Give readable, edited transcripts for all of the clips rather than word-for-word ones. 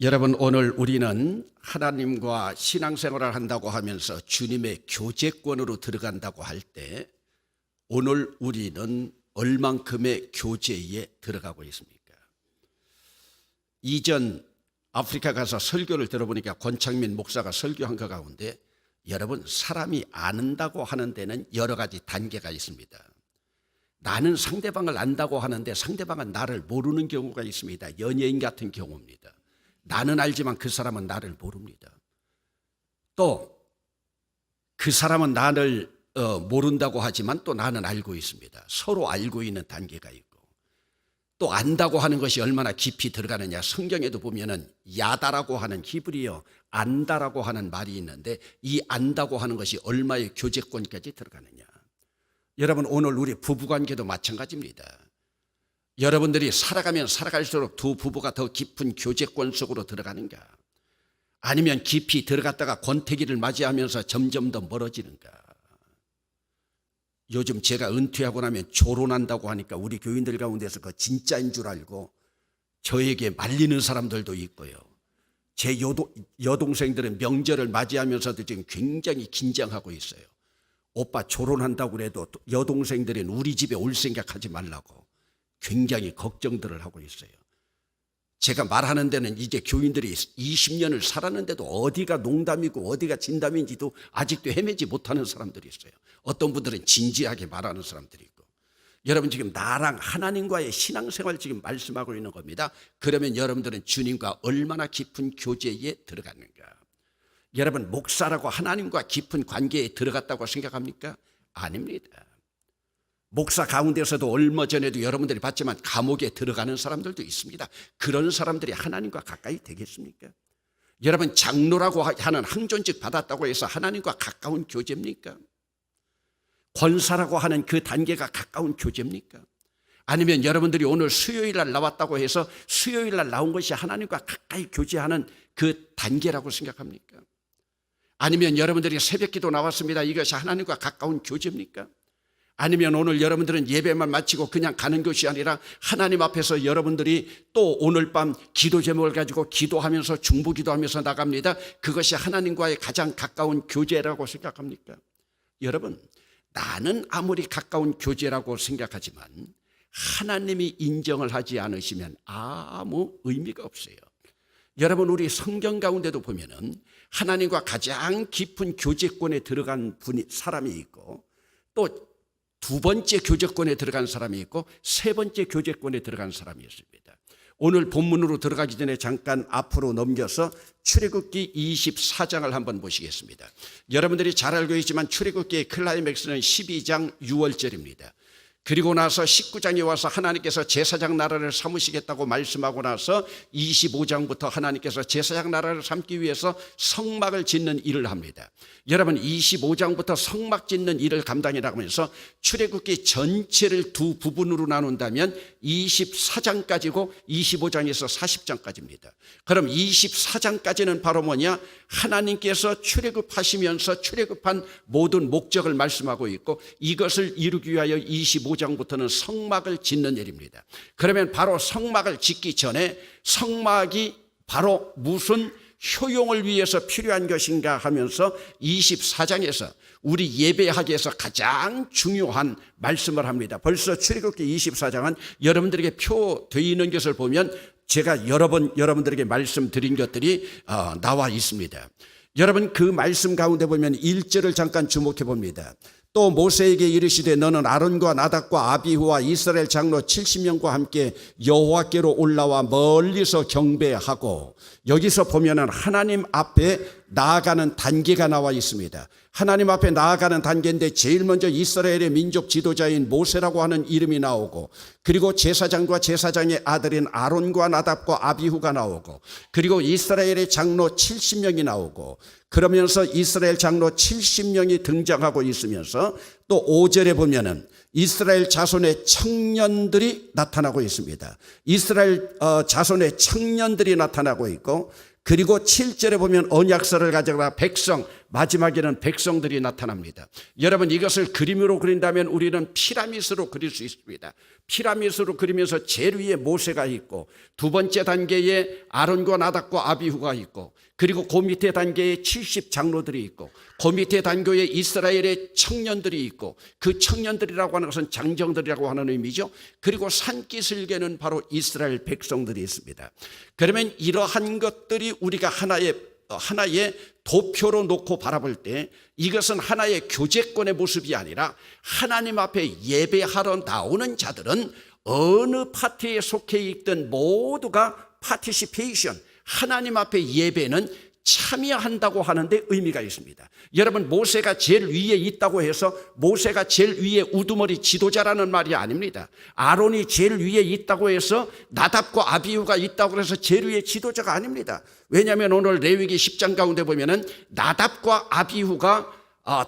여러분, 오늘 우리는 하나님과 신앙생활을 한다고 하면서 주님의 교제권으로 들어간다고 할 때 오늘 우리는 얼만큼의 교제에 들어가고 있습니까? 이전 아프리카 가서 설교를 들어보니까 권창민 목사가 설교한 것 가운데 여러분, 사람이 안다고 하는 데는 여러 가지 단계가 있습니다. 나는 상대방을 안다고 하는데 상대방은 나를 모르는 경우가 있습니다. 연예인 같은 경우입니다. 나는 알지만 그 사람은 나를 모릅니다. 또 그 사람은 나를 모른다고 하지만 또 나는 알고 있습니다. 서로 알고 있는 단계가 있고, 또 안다고 하는 것이 얼마나 깊이 들어가느냐, 성경에도 보면은 야다라고 하는 히브리어 안다라고 하는 말이 있는데 이 안다고 하는 것이 얼마의 교제권까지 들어가느냐. 여러분, 오늘 우리 부부관계도 마찬가지입니다. 여러분들이 살아가면 살아갈수록 두 부부가 더 깊은 교제권 속으로 들어가는가, 아니면 깊이 들어갔다가 권태기를 맞이하면서 점점 더 멀어지는가. 요즘 제가 은퇴하고 나면 조론한다고 하니까 우리 교인들 가운데서 그 진짜인 줄 알고 저에게 말리는 사람들도 있고요. 제 여동생들은 명절을 맞이하면서도 지금 굉장히 긴장하고 있어요. 오빠 조론한다고 그래도 여동생들은 우리 집에 올 생각하지 말라고 굉장히 걱정들을 하고 있어요. 제가 말하는 데는 이제 교인들이 20년을 살았는데도 어디가 농담이고 어디가 진담인지도 아직도 헤매지 못하는 사람들이 있어요. 어떤 분들은 진지하게 말하는 사람들이 있고. 여러분, 지금 나랑 하나님과의 신앙생활 지금 말씀하고 있는 겁니다. 그러면 여러분들은 주님과 얼마나 깊은 교제에 들어갔는가. 여러분, 목사라고 하나님과 깊은 관계에 들어갔다고 생각합니까? 아닙니다. 목사 가운데서도 얼마 전에도 여러분들이 봤지만 감옥에 들어가는 사람들도 있습니다. 그런 사람들이 하나님과 가까이 되겠습니까? 여러분, 장로라고 하는 항존직 받았다고 해서 하나님과 가까운 교제입니까? 권사라고 하는 그 단계가 가까운 교제입니까? 아니면 여러분들이 오늘 수요일 날 나왔다고 해서 수요일 날 나온 것이 하나님과 가까이 교제하는 그 단계라고 생각합니까? 아니면 여러분들이 새벽기도 나왔습니다. 이것이 하나님과 가까운 교제입니까? 아니면 오늘 여러분들은 예배만 마치고 그냥 가는 것이 아니라 하나님 앞에서 여러분들이 또 오늘 밤 기도 제목을 가지고 기도하면서 중보기도하면서 나갑니다. 그것이 하나님과의 가장 가까운 교제라고 생각합니까? 여러분, 나는 아무리 가까운 교제라고 생각하지만 하나님이 인정을 하지 않으시면 아무 의미가 없어요. 여러분, 우리 성경 가운데도 보면은 하나님과 가장 깊은 교제권에 들어간 사람이 있고, 또 두 번째 교제권에 들어간 사람이 있고, 세 번째 교제권에 들어간 사람이 있습니다. 오늘 본문으로 들어가기 전에 잠깐 앞으로 넘겨서 출애굽기 24장을 한번 보시겠습니다. 여러분들이 잘 알고 있지만 출애굽기의 클라이맥스는 12장 6월절입니다. 그리고 나서 19장에 와서 하나님께서 제사장 나라를 삼으시겠다고 말씀하고 나서 25장부터 하나님께서 제사장 나라를 삼기 위해서 성막을 짓는 일을 합니다. 여러분, 25장부터 성막 짓는 일을 감당이라고 하면서 출애굽기 전체를 두 부분으로 나눈다면 24장까지고 25장에서 40장까지입니다. 그럼 24장까지는 바로 뭐냐? 하나님께서 출애굽하시면서 출애굽한 모든 목적을 말씀하고 있고, 이것을 이루기 위하여 25장부터는 성막을 짓는 일입니다. 그러면 바로 성막을 짓기 전에 성막이 바로 무슨 효용을 위해서 필요한 것인가 하면서 24장에서 우리 예배하기 위해서 가장 중요한 말씀을 합니다. 벌써 출애굽기 24장은 여러분들에게 표되어 있는 것을 보면 제가 여러 번 여러분들에게 말씀드린 것들이 나와 있습니다. 여러분, 그 말씀 가운데 보면 1절을 잠깐 주목해 봅니다. 또 모세에게 이르시되 너는 아론과 나답과 아비후와 이스라엘 장로 70명과 함께 여호와께로 올라와 멀리서 경배하고, 여기서 보면은 하나님 앞에 나아가는 단계가 나와 있습니다. 하나님 앞에 나아가는 단계인데 제일 먼저 이스라엘의 민족 지도자인 모세라고 하는 이름이 나오고, 그리고 제사장과 제사장의 아들인 아론과 나답과 아비후가 나오고, 그리고 이스라엘의 장로 70명이 나오고, 그러면서 이스라엘 장로 70명이 등장하고 있으면서 또 5절에 보면은 이스라엘 자손의 청년들이 나타나고 있습니다. 이스라엘 자손의 청년들이 나타나고 있고, 그리고 7절에 보면 언약서를 가져가 백성 마지막에는 백성들이 나타납니다. 여러분, 이것을 그림으로 그린다면 우리는 피라미드로 그릴 수 있습니다. 피라미드로 그리면서 제일 위에 모세가 있고, 두 번째 단계에 아론과 나답과 아비후가 있고, 그리고 그 밑에 단계에 70 장로들이 있고, 그 밑에 단계에 이스라엘의 청년들이 있고, 그 청년들이라고 하는 것은 장정들이라고 하는 의미죠. 그리고 산기슭에는 바로 이스라엘 백성들이 있습니다. 그러면 이러한 것들이 우리가 하나의 도표로 놓고 바라볼 때 이것은 하나의 교제권의 모습이 아니라 하나님 앞에 예배하러 나오는 자들은 어느 파티에 속해 있든 모두가 파티시페이션, 하나님 앞에 예배는 참여한다고 하는데 의미가 있습니다. 여러분, 모세가 제일 위에 있다고 해서 모세가 제일 위에 우두머리 지도자라는 말이 아닙니다. 아론이 제일 위에 있다고 해서 나답과 아비후가 있다고 해서 제일 위에 지도자가 아닙니다. 왜냐하면 오늘 레위기 10장 가운데 보면은 나답과 아비후가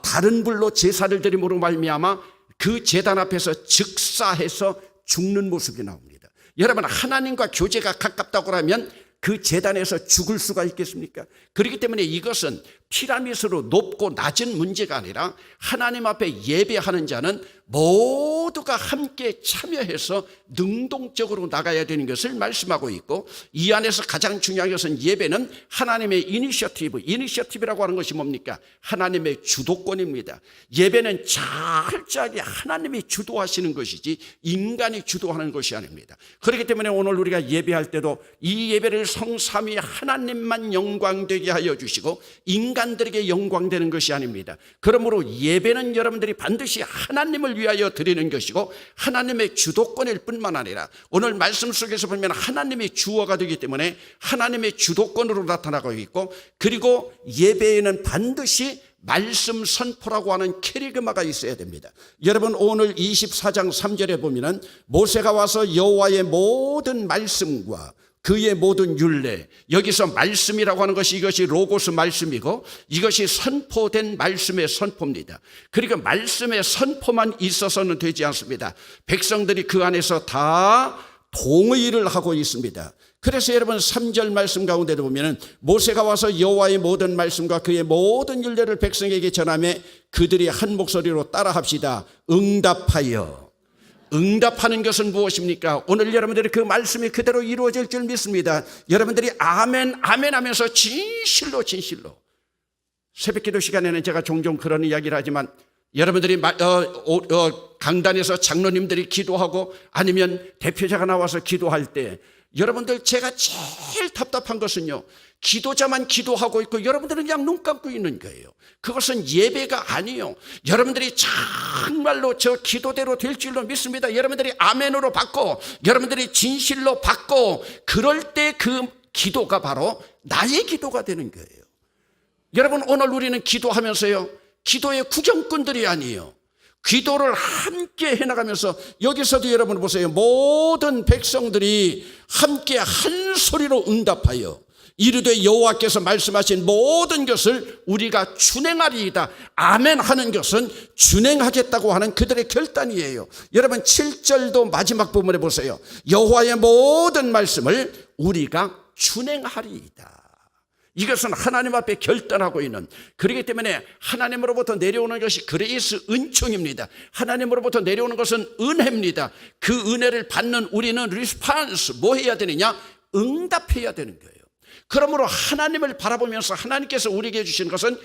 다른 불로 제사를 드림으로 말미암아 그 제단 앞에서 즉사해서 죽는 모습이 나옵니다. 여러분, 하나님과 교제가 가깝다고 하면 그 제단에서 죽을 수가 있겠습니까? 그렇기 때문에 이것은 피라미드로 높고 낮은 문제가 아니라 하나님 앞에 예배하는 자는 모두가 함께 참여해서 능동적으로 나가야 되는 것을 말씀하고 있고, 이 안에서 가장 중요한 것은 예배는 하나님의 이니셔티브라고 하는 것이 뭡니까? 하나님의 주도권입니다. 예배는 철저하게 하나님이 주도하시는 것이지 인간이 주도하는 것이 아닙니다. 그렇기 때문에 오늘 우리가 예배할 때도 이 예배를 성삼위 하나님만 영광되게 하여 주시고 인간들에게 영광되는 것이 아닙니다. 그러므로 예배는 여러분들이 반드시 하나님을 위하여 드리는 것이고 하나님의 주도권일 뿐만 아니라 오늘 말씀 속에서 보면 하나님이 주어가 되기 때문에 하나님의 주도권으로 나타나고 있고, 그리고 예배에는 반드시 말씀 선포라고 하는 캐리그마가 있어야 됩니다. 여러분, 오늘 24장 3절에 보면은 모세가 와서 여호와의 모든 말씀과 그의 모든 율례, 여기서 말씀이라고 하는 것이 이것이 로고스 말씀이고 이것이 선포된 말씀의 선포입니다. 그러니까 말씀의 선포만 있어서는 되지 않습니다. 백성들이 그 안에서 다 동의를 하고 있습니다. 그래서 여러분 3절 말씀 가운데도 보면은 모세가 와서 여호와의 모든 말씀과 그의 모든 율례를 백성에게 전하며 그들이 한 목소리로 따라합시다. 응답하는 것은 무엇입니까? 오늘 여러분들이 그 말씀이 그대로 이루어질 줄 믿습니다. 여러분들이 아멘 아멘 하면서 진실로 새벽기도 시간에는 제가 종종 그런 이야기를 하지만 여러분들이 강단에서 장로님들이 기도하고 아니면 대표자가 나와서 기도할 때 여러분들, 제가 제일 답답한 것은요, 기도자만 기도하고 있고 여러분들은 그냥 눈 감고 있는 거예요. 그것은 예배가 아니에요. 여러분들이 정말로 저 기도대로 될 줄로 믿습니다. 여러분들이 아멘으로 받고 여러분들이 진실로 받고 그럴 때 그 기도가 바로 나의 기도가 되는 거예요. 여러분, 오늘 우리는 기도하면서요, 기도의 구경꾼들이 아니에요. 기도를 함께 해나가면서 여기서도 여러분 보세요. 모든 백성들이 함께 한 소리로 응답하여 이르되 여호와께서 말씀하신 모든 것을 우리가 준행하리이다. 아멘 하는 것은 준행하겠다고 하는 그들의 결단이에요. 여러분 7절도 마지막 부분에 보세요. 여호와의 모든 말씀을 우리가 준행하리이다. 이것은 하나님 앞에 결단하고 있는, 그렇기 때문에 하나님으로부터 내려오는 것이 그레이스 은총입니다. 하나님으로부터 내려오는 것은 은혜입니다. 그 은혜를 받는 우리는 리스판스, 뭐 해야 되느냐? 응답해야 되는 거예요. 그러므로 하나님을 바라보면서 하나님께서 우리에게 주신 것은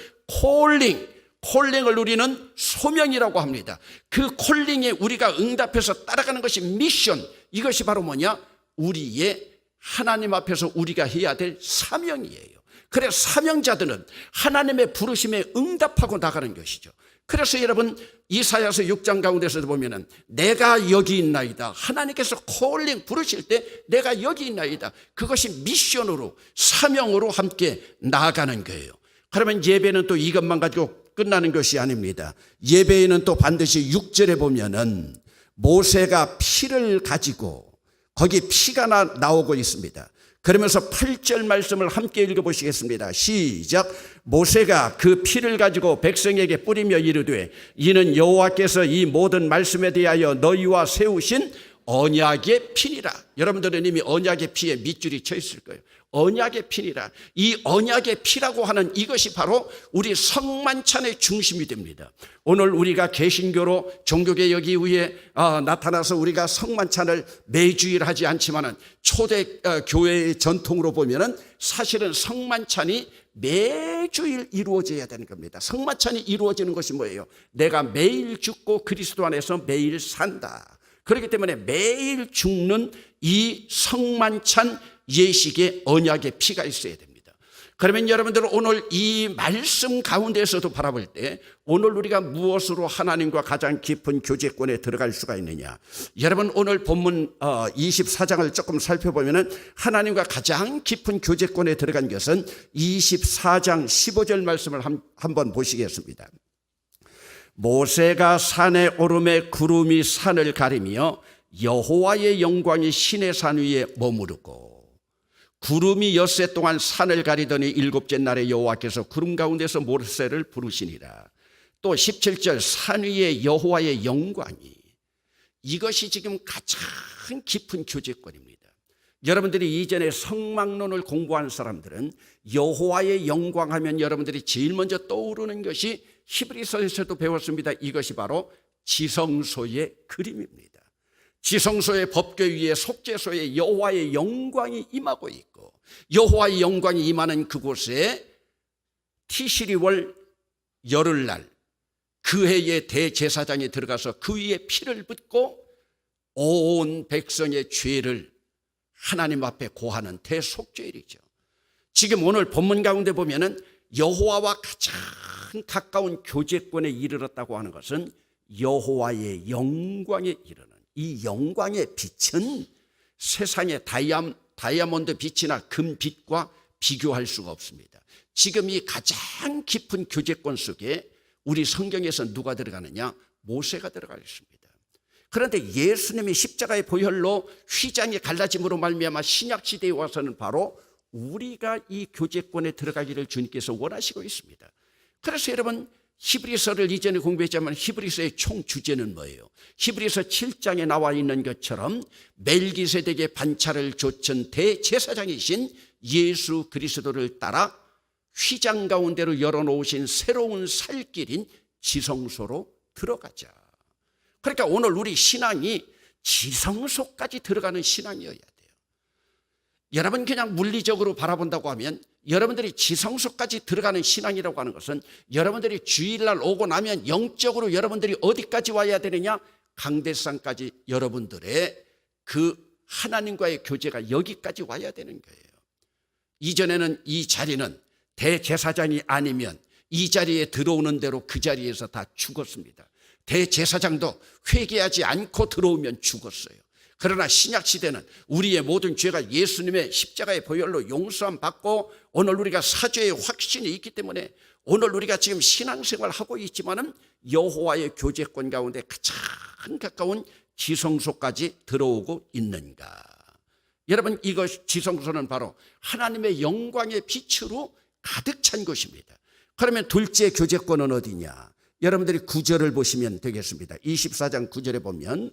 콜링을 우리는 소명이라고 합니다. 그 콜링에 우리가 응답해서 따라가는 것이 미션, 이것이 바로 뭐냐? 우리의 하나님 앞에서 우리가 해야 될 사명이에요. 그래서 사명자들은 하나님의 부르심에 응답하고 나가는 것이죠. 그래서 여러분 이사야서 6장 가운데서도 보면은 내가 여기 있나이다. 하나님께서 콜링 부르실 때 내가 여기 있나이다. 그것이 미션으로, 사명으로 함께 나아가는 거예요. 그러면 예배는 또 이것만 가지고 끝나는 것이 아닙니다. 예배에는 또 반드시 6절에 보면은 모세가 피를 가지고 거기 피가 나오고 있습니다. 그러면서 8절 말씀을 함께 읽어보시겠습니다. 시작. 모세가 그 피를 가지고 백성에게 뿌리며 이르되 이는 여호와께서 이 모든 말씀에 대하여 너희와 세우신 언약의 피니라. 여러분들은 이미 언약의 피에 밑줄이 쳐 있을 거예요. 언약의 피니라. 이 언약의 피라고 하는 이것이 바로 우리 성만찬의 중심이 됩니다. 오늘 우리가 개신교로 종교개혁 이후에 나타나서 우리가 성만찬을 매주일 하지 않지만은 초대 교회의 전통으로 보면은 사실은 성만찬이 매주일 이루어져야 되는 겁니다. 성만찬이 이루어지는 것이 뭐예요? 내가 매일 죽고 그리스도 안에서 매일 산다. 그렇기 때문에 매일 죽는 이 성만찬 예식의 언약의 피가 있어야 됩니다. 그러면 여러분들은 오늘 이 말씀 가운데에서도 바라볼 때 오늘 우리가 무엇으로 하나님과 가장 깊은 교제권에 들어갈 수가 있느냐. 여러분 오늘 본문 24장을 조금 살펴보면 하나님과 가장 깊은 교제권에 들어간 것은 24장 15절 말씀을 한번 보시겠습니다. 모세가 산에 오르매 구름이 산을 가리며 여호와의 영광이 시내 산 위에 머무르고 구름이 엿새 동안 산을 가리더니 일곱째 날에 여호와께서 구름 가운데서 모세를 부르시니라. 또 17절 산 위에 여호와의 영광이, 이것이 지금 가장 깊은 교제권입니다. 여러분들이 이전에 성막론을 공부한 사람들은 여호와의 영광 하면 여러분들이 제일 먼저 떠오르는 것이 히브리서에서도 배웠습니다. 이것이 바로 지성소의 그림입니다. 지성소의 법궤 위에 속죄소에 여호와의 영광이 임하고 있고 여호와의 영광이 임하는 그곳에 티시리월 열흘날 그 해에 대제사장이 들어가서 그 위에 피를 붓고 온 백성의 죄를 하나님 앞에 고하는 대속죄일이죠. 지금 오늘 본문 가운데 보면은 여호와와 가장 가까운 교제권에 이르렀다고 하는 것은 여호와의 영광에 이르는, 이 영광의 빛은 세상의 다이아몬드 빛이나 금빛과 비교할 수가 없습니다. 지금 이 가장 깊은 교제권 속에 우리 성경에서 누가 들어가느냐? 모세가 들어가 있습니다. 그런데 예수님이 십자가의 보혈로 휘장이 갈라짐으로 말미암아 신약시대에 와서는 바로 우리가 이 교제권에 들어가기를 주님께서 원하시고 있습니다. 그래서 여러분 히브리서를 이전에 공부했지만 히브리서의 총 주제는 뭐예요? 히브리서 7장에 나와 있는 것처럼 멜기세덱의 반차를 조천 대제사장이신 예수 그리스도를 따라 휘장 가운데로 열어놓으신 새로운 살길인 지성소로 들어가자. 그러니까 오늘 우리 신앙이 지성소까지 들어가는 신앙이어야 돼요. 여러분 그냥 물리적으로 바라본다고 하면 여러분들이 지성소까지 들어가는 신앙이라고 하는 것은 여러분들이 주일날 오고 나면 영적으로 여러분들이 어디까지 와야 되느냐? 강대상까지 여러분들의 그 하나님과의 교제가 여기까지 와야 되는 거예요. 이전에는 이 자리는 대제사장이 아니면 이 자리에 들어오는 대로 그 자리에서 다 죽었습니다. 대제사장도 회개하지 않고 들어오면 죽었어요. 그러나 신약시대는 우리의 모든 죄가 예수님의 십자가의 보혈로 용서함 받고 오늘 우리가 사죄의 확신이 있기 때문에 오늘 우리가 지금 신앙생활을 하고 있지만은 여호와의 교제권 가운데 가장 가까운 지성소까지 들어오고 있는가? 여러분 이것 지성소는 바로 하나님의 영광의 빛으로 가득 찬 곳입니다. 그러면 둘째 교제권은 어디냐? 여러분들이 9절을 보시면 되겠습니다. 24장 9절에 보면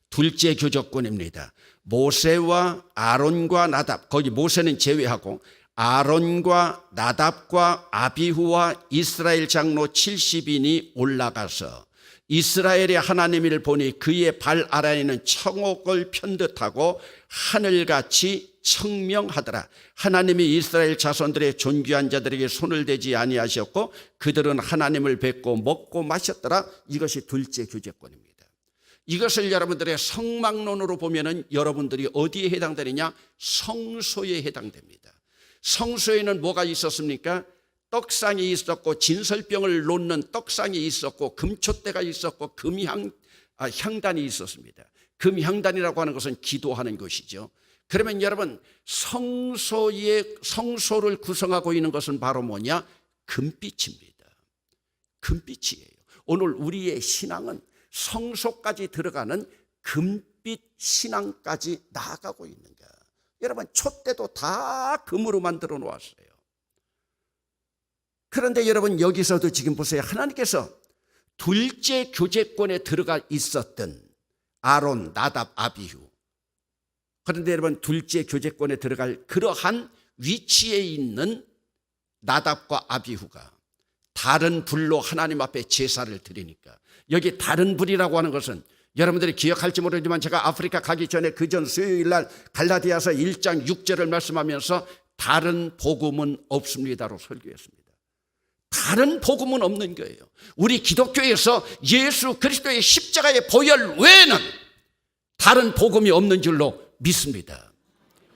둘째 교제권입니다. 모세와 아론과 나답, 거기 모세는 제외하고 아론과 나답과 아비후와 이스라엘 장로 70인이 올라가서 이스라엘의 하나님을 보니 그의 발 아래에는 청옥을 편듯하고 하늘같이 청명하더라. 하나님이 이스라엘 자손들의 존귀한 자들에게 손을 대지 아니하셨고 그들은 하나님을 뵙고 먹고 마셨더라. 이것이 둘째 교제권입니다. 이것을 여러분들의 성막론으로 보면은 여러분들이 어디에 해당되느냐? 성소에 해당됩니다. 성소에는 뭐가 있었습니까? 떡상이 있었고 진설병을 놓는 떡상이 있었고 금촛대가 있었고 향단이 있었습니다. 금향단이라고 하는 것은 기도하는 것이죠. 그러면 여러분 성소를 구성하고 있는 것은 바로 뭐냐? 금빛입니다. 금빛이에요. 오늘 우리의 신앙은 성소까지 들어가는 금빛 신앙까지 나아가고 있는 거야. 여러분 촛대도 다 금으로 만들어 놓았어요. 그런데 여러분 여기서도 지금 보세요. 하나님께서 둘째 교제권에 들어가 있었던 아론, 나답, 아비후. 그런데 여러분 둘째 교제권에 들어갈 그러한 위치에 있는 나답과 아비후가 다른 불로 하나님 앞에 제사를 드리니까, 여기 다른 불이라고 하는 것은 여러분들이 기억할지 모르지만 제가 아프리카 가기 전에 그전 수요일 날 갈라디아서 1장 6절을 말씀하면서 다른 복음은 없습니다로 설교했습니다. 다른 복음은 없는 거예요. 우리 기독교에서 예수 그리스도의 십자가의 보혈 외에는 다른 복음이 없는 줄로 믿습니다.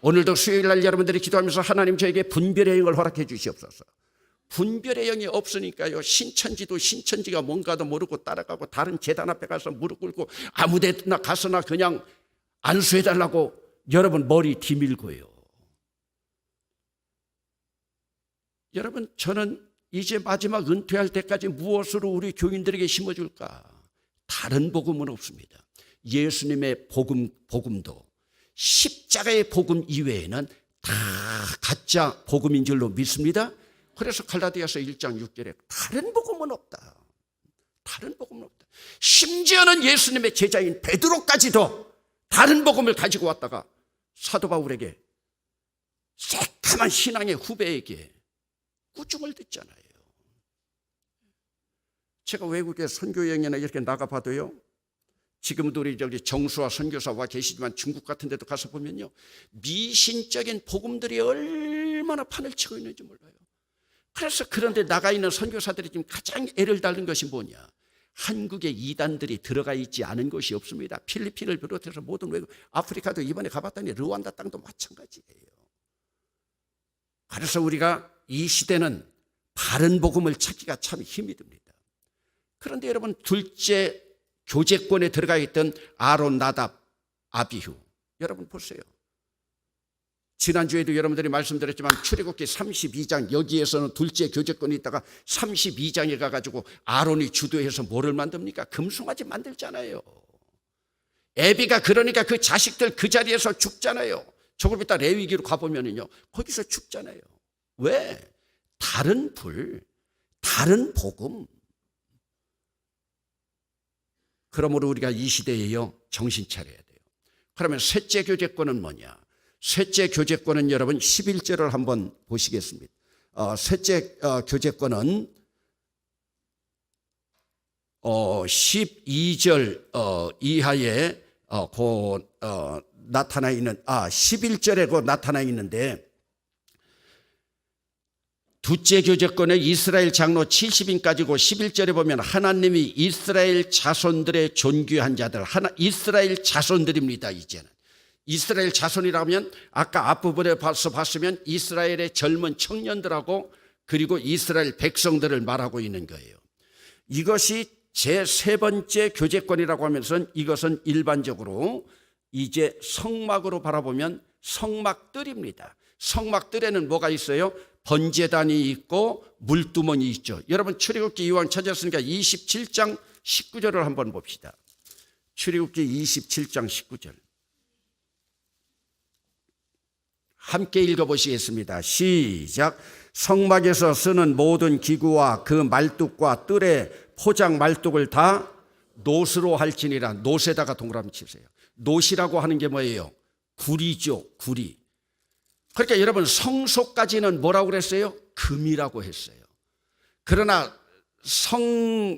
오늘도 수요일 날 여러분들이 기도하면서 하나님 저에게 분별의 영을 허락해 주시옵소서. 분별의 영이 없으니까요, 신천지도 신천지가 뭔가도 모르고 따라가고 다른 제단 앞에 가서 무릎 꿇고 아무 데나 가서나 그냥 안수해달라고 여러분 머리 디밀고요. 여러분, 저는 이제 마지막 은퇴할 때까지 무엇으로 우리 교인들에게 심어줄까? 다른 복음은 없습니다. 예수님의 복음도 십자가의 복음 이외에는 다 가짜 복음인 줄로 믿습니다. 그래서 갈라디아서 1장 6절에 다른 복음은 없다. 다른 복음은 없다. 심지어는 예수님의 제자인 베드로까지도 다른 복음을 가지고 왔다가 사도 바울에게, 새카만 신앙의 후배에게 꾸중을 듣잖아요. 제가 외국에 선교 여행이나 이렇게 나가봐도요, 지금도 우리 저기 정수와 선교사와 계시지만 중국 같은 데도 가서 보면요, 미신적인 복음들이 얼마나 판을 치고 있는지 몰라요. 그래서 그런데 나가 있는 선교사들이 지금 가장 애를 달는 것이 뭐냐? 한국에 이단들이 들어가 있지 않은 곳이 없습니다. 필리핀을 비롯해서 모든 외국, 아프리카도 이번에 가봤더니 르완다 땅도 마찬가지예요. 그래서 우리가 이 시대는 바른 복음을 찾기가 참 힘이 듭니다. 그런데 여러분, 둘째 교제권에 들어가 있던 아론, 나답, 아비후, 여러분 보세요. 지난주에도 여러분들이 말씀드렸지만 출애굽기 32장, 여기에서는 둘째 교제권이 있다가 32장에 가가지고 아론이 주도해서 뭐를 만듭니까? 금송아지 만들잖아요. 애비가 그러니까 그 자식들 그 자리에서 죽잖아요. 조금 이따 레위기로 가보면요, 거기서 죽잖아요. 왜? 다른 불, 다른 복음. 그러므로 우리가 이 시대에요, 정신 차려야 돼요. 그러면 셋째 교제권은 뭐냐? 셋째 교제권은 여러분 11절을 한번 보시겠습니다. 셋째 교제권은 12절 이하에 나타나 있는 11절에 나타나 있는데, 둘째 교제권의 이스라엘 장로 70인까지고 11절에 보면 하나님이 이스라엘 자손들의 존귀한 자들, 이스라엘 자손들입니다. 이제는 이스라엘 자손이라면 아까 앞부분에 봤으면 이스라엘의 젊은 청년들하고 그리고 이스라엘 백성들을 말하고 있는 거예요. 이것이 제3 번째 교제권이라고 하면서 이것은 일반적으로 이제 성막으로 바라보면 성막들입니다. 성막들에는 뭐가 있어요? 번제단이 있고 물두멍이 있죠. 여러분 출애굽기 이왕 찾았으니까 27장 19절을 한번 봅시다. 출애굽기 27장 19절 함께 읽어보시겠습니다. 시작. 성막에서 쓰는 모든 기구와 그 말뚝과 뜰의 포장 말뚝을 다 노스로 할지니라. 노스에다가 동그라미 치세요. 노시라고 하는 게 뭐예요? 구리죠. 구리. 그러니까 여러분 성소까지는 뭐라고 그랬어요? 금이라고 했어요. 그러나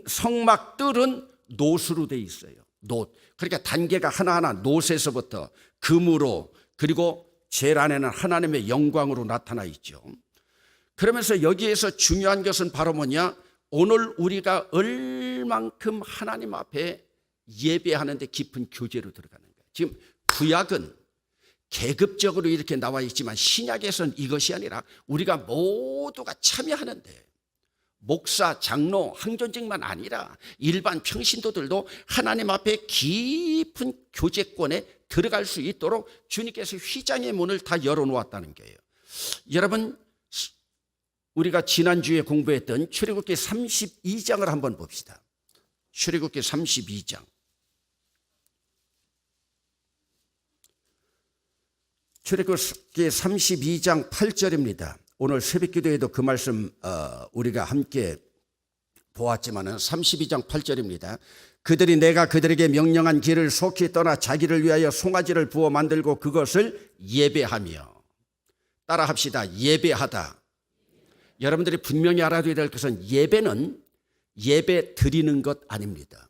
성막 뜰은 노스로 돼 있어요. 노. 그러니까 단계가 하나하나 노스에서부터 금으로, 그리고 제일 안에는 하나님의 영광으로 나타나 있죠. 그러면서 여기에서 중요한 것은 바로 뭐냐? 오늘 우리가 얼만큼 하나님 앞에 예배하는데 깊은 교제로 들어가는 거예요. 지금 구약은 계급적으로 이렇게 나와 있지만 신약에서는 이것이 아니라 우리가 모두가 참여하는데, 목사, 장로, 항전직만 아니라 일반 평신도들도 하나님 앞에 깊은 교제권에 들어갈 수 있도록 주님께서 휘장의 문을 다 열어놓았다는 거예요. 여러분, 우리가 지난주에 공부했던 출애굽기 32장을 한번 봅시다. 출애굽기 32장. 출애굽기 32장 8절입니다. 오늘 새벽기도에도 그 말씀 우리가 함께 보았지만은 32장 8절입니다. 그들이 내가 그들에게 명령한 길을 속히 떠나 자기를 위하여 송아지를 부어 만들고 그것을 예배하며. 따라 합시다. 예배하다. 여러분들이 분명히 알아둬야 될 것은 예배는 예배 드리는 것 아닙니다.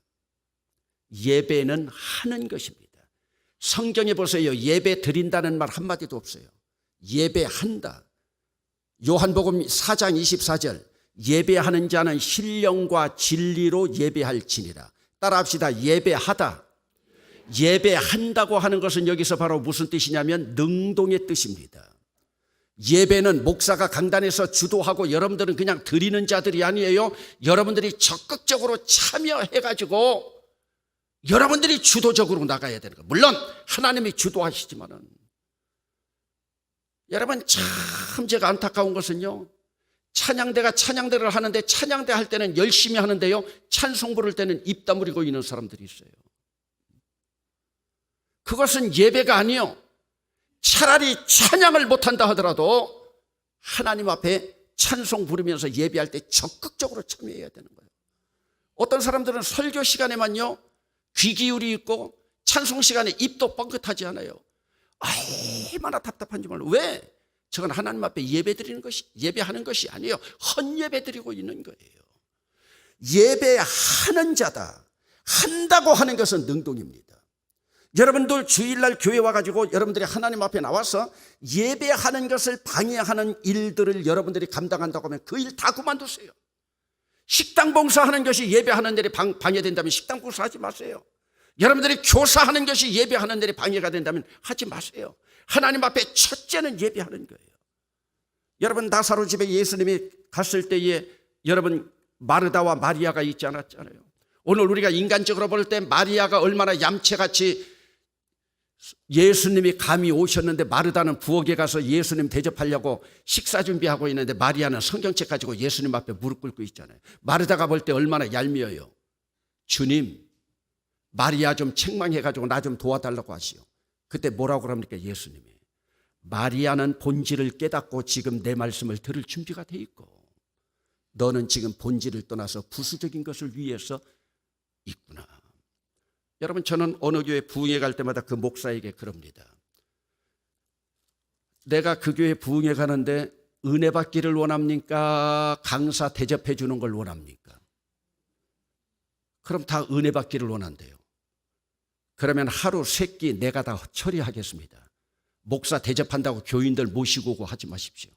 예배는 하는 것입니다. 성경에 보세요. 예배 드린다는 말 한마디도 없어요. 예배한다. 요한복음 4장 24절. 예배하는 자는 신령과 진리로 예배할지니라. 따라합시다. 예배하다. 예배한다고 하는 것은 여기서 바로 무슨 뜻이냐면 능동의 뜻입니다. 예배는 목사가 강단에서 주도하고 여러분들은 그냥 드리는 자들이 아니에요. 여러분들이 적극적으로 참여해가지고 여러분들이 주도적으로 나가야 되는 거예요. 물론 하나님이 주도하시지만은, 여러분 참 제가 안타까운 것은요, 찬양대가 찬양대를 하는데 찬양대 할 때는 열심히 하는데요, 찬송 부를 때는 입 다물고 있는 사람들이 있어요. 그것은 예배가 아니요. 차라리 찬양을 못한다 하더라도 하나님 앞에 찬송 부르면서 예배할 때 적극적으로 참여해야 되는 거예요. 어떤 사람들은 설교 시간에만요 귀 기울이 있고 찬송 시간에 입도 뻥긋하지 않아요. 얼마나 답답한지 몰라요. 왜? 저건 하나님 앞에 예배하는 것이 아니에요. 헛예배 드리고 있는 거예요. 예배하는 자다. 한다고 하는 것은 능동입니다. 여러분들 주일날 교회 와가지고 여러분들이 하나님 앞에 나와서 예배하는 것을 방해하는 일들을 여러분들이 감당한다고 하면 그 일 다 그만두세요. 식당 봉사하는 것이 예배하는 일이 방해된다면 식당 봉사하지 마세요. 여러분들이 교사하는 것이 예배하는 일이 방해가 된다면 하지 마세요. 하나님 앞에 첫째는 예배하는 거예요. 여러분 나사로 집에 예수님이 갔을 때에 여러분 마르다와 마리아가 있지 않았잖아요. 오늘 우리가 인간적으로 볼 때 마리아가 얼마나 얌체같이 예수님이 감히 오셨는데 마르다는 부엌에 가서 예수님 대접하려고 식사 준비하고 있는데 마리아는 성경책 가지고 예수님 앞에 무릎 꿇고 있잖아요. 마르다가 볼 때 얼마나 얄미워요. 주님, 마리아 좀 책망해가지고 나 좀 도와달라고 하시오. 그때 뭐라고 그럽니까? 예수님이 마리아는 본질을 깨닫고 지금 내 말씀을 들을 준비가 돼 있고 너는 지금 본질을 떠나서 부수적인 것을 위해서 있구나. 여러분 저는 어느 교회 부흥회 갈 때마다 그 목사에게 그럽니다. 내가 그 교회 부흥회 가는데 은혜 받기를 원합니까? 강사 대접해 주는 걸 원합니까? 그럼 다 은혜 받기를 원한대요. 그러면 하루 3끼 내가 다 처리하겠습니다. 목사 대접한다고 교인들 모시고 오고 하지 마십시오.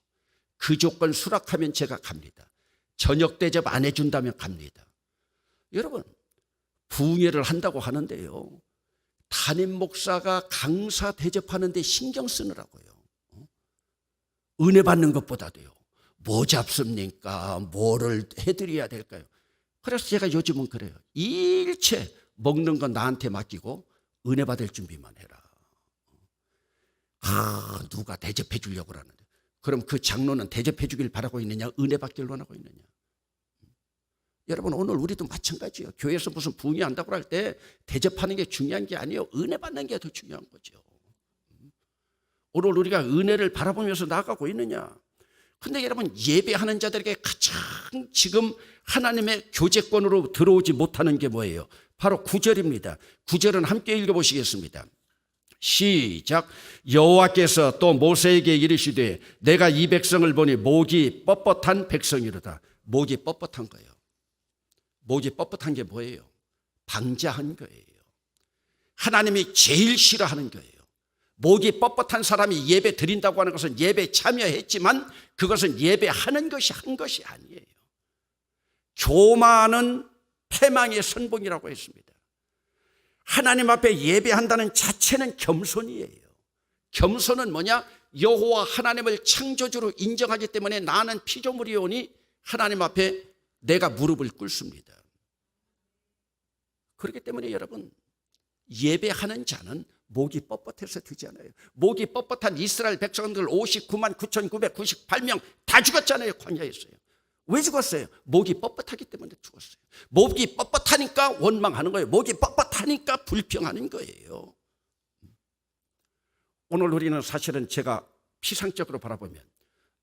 그 조건 수락하면 제가 갑니다. 저녁 대접 안 해준다면 갑니다. 여러분 부흥회를 한다고 하는데요, 담임 목사가 강사 대접하는 데 신경 쓰느라고요. 은혜 받는 것보다도요. 뭐 잡습니까? 뭐를 해드려야 될까요? 그래서 제가 요즘은 그래요. 일체 먹는 건 나한테 맡기고 은혜 받을 준비만 해라. 누가 대접해 주려고 그러는데 그럼 그 장로는 대접해 주길 바라고 있느냐? 은혜 받기를 원하고 있느냐? 여러분 오늘 우리도 마찬가지예요. 교회에서 무슨 부흥회 한다고 할 때 대접하는 게 중요한 게 아니에요. 은혜 받는 게 더 중요한 거죠. 오늘 우리가 은혜를 바라보면서 나아가고 있느냐? 근데 여러분 예배하는 자들에게 가장 지금 하나님의 교제권으로 들어오지 못하는 게 뭐예요? 바로 9절입니다. 9절은 함께 읽어보시겠습니다. 시작. 여호와께서 또 모세에게 이르시되 내가 이 백성을 보니 목이 뻣뻣한 백성이로다. 목이 뻣뻣한 거예요. 목이 뻣뻣한 게 뭐예요? 방자한 거예요. 하나님이 제일 싫어하는 거예요. 목이 뻣뻣한 사람이 예배 드린다고 하는 것은 예배 참여했지만 그것은 예배하는 것이 한 것이 아니에요. 교만은 패망의 선봉이라고 했습니다. 하나님 앞에 예배한다는 자체는 겸손이에요. 겸손은 뭐냐? 여호와 하나님을 창조주로 인정하기 때문에 나는 피조물이오니 하나님 앞에 내가 무릎을 꿇습니다. 그렇기 때문에 여러분 예배하는 자는 목이 뻣뻣해서 되지 않아요. 목이 뻣뻣한 이스라엘 백성들 59만 9,998명 다 죽었잖아요. 광야에서요. 왜 죽었어요? 목이 뻣뻣하기 때문에 죽었어요. 목이 뻣뻣하니까 원망하는 거예요. 목이 뻣뻣하니까 불평하는 거예요. 오늘 우리는 사실은 제가 피상적으로 바라보면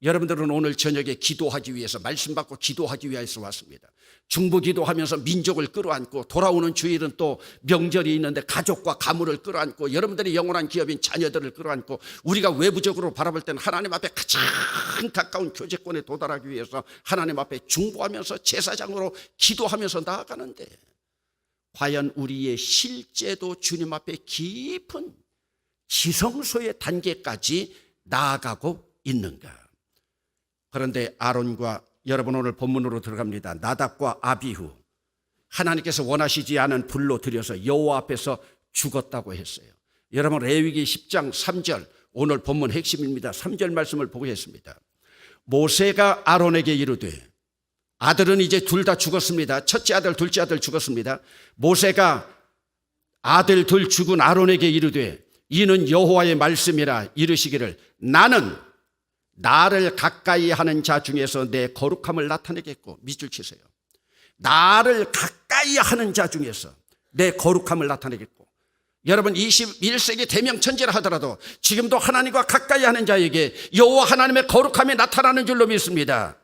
여러분들은 오늘 저녁에 기도하기 위해서, 말씀 받고 기도하기 위해서 왔습니다. 중보 기도하면서 민족을 끌어안고, 돌아오는 주일은 또 명절이 있는데 가족과 가문을 끌어안고, 여러분들의 영원한 기업인 자녀들을 끌어안고, 우리가 외부적으로 바라볼 때는 하나님 앞에 가장 가까운 교제권에 도달하기 위해서 하나님 앞에 중보하면서 제사장으로 기도하면서 나아가는데, 과연 우리의 실제도 주님 앞에 깊은 지성소의 단계까지 나아가고 있는가? 그런데 아론과, 여러분 오늘 본문으로 들어갑니다. 나답과 아비후, 하나님께서 원하시지 않은 불로 들여서 여호와 앞에서 죽었다고 했어요. 여러분 레위기 10장 3절, 오늘 본문 핵심입니다. 3절 말씀을 보겠습니다. 모세가 아론에게 이르되, 아들은 이제 둘 다 죽었습니다. 첫째 아들, 둘째 아들 죽었습니다. 모세가 아들 둘 죽은 아론에게 이르되, 이는 여호와의 말씀이라 이르시기를, 나는 나를 가까이 하는 자 중에서 내 거룩함을 나타내겠고, 밑줄 치세요. 나를 가까이 하는 자 중에서 내 거룩함을 나타내겠고. 여러분 21세기 대명천지라 하더라도 지금도 하나님과 가까이 하는 자에게 여호와 하나님의 거룩함이 나타나는 줄로 믿습니다.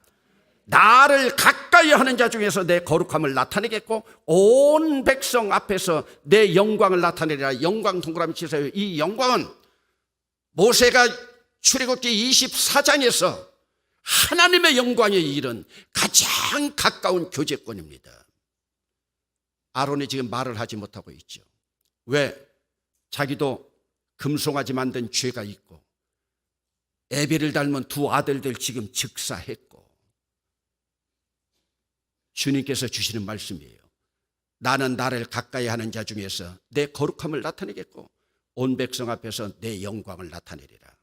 나를 가까이 하는 자 중에서 내 거룩함을 나타내겠고, 온 백성 앞에서 내 영광을 나타내리라. 영광 동그라미 치세요. 이 영광은 모세가 출애굽기 24장에서 하나님의 영광에 이른 가장 가까운 교제권입니다. 아론이 지금 말을 하지 못하고 있죠. 왜? 자기도 금송아지 만든 죄가 있고, 에벨을 닮은 두 아들들 지금 즉사했고, 주님께서 주시는 말씀이에요. 나는 나를 가까이 하는 자 중에서 내 거룩함을 나타내겠고, 온 백성 앞에서 내 영광을 나타내리라.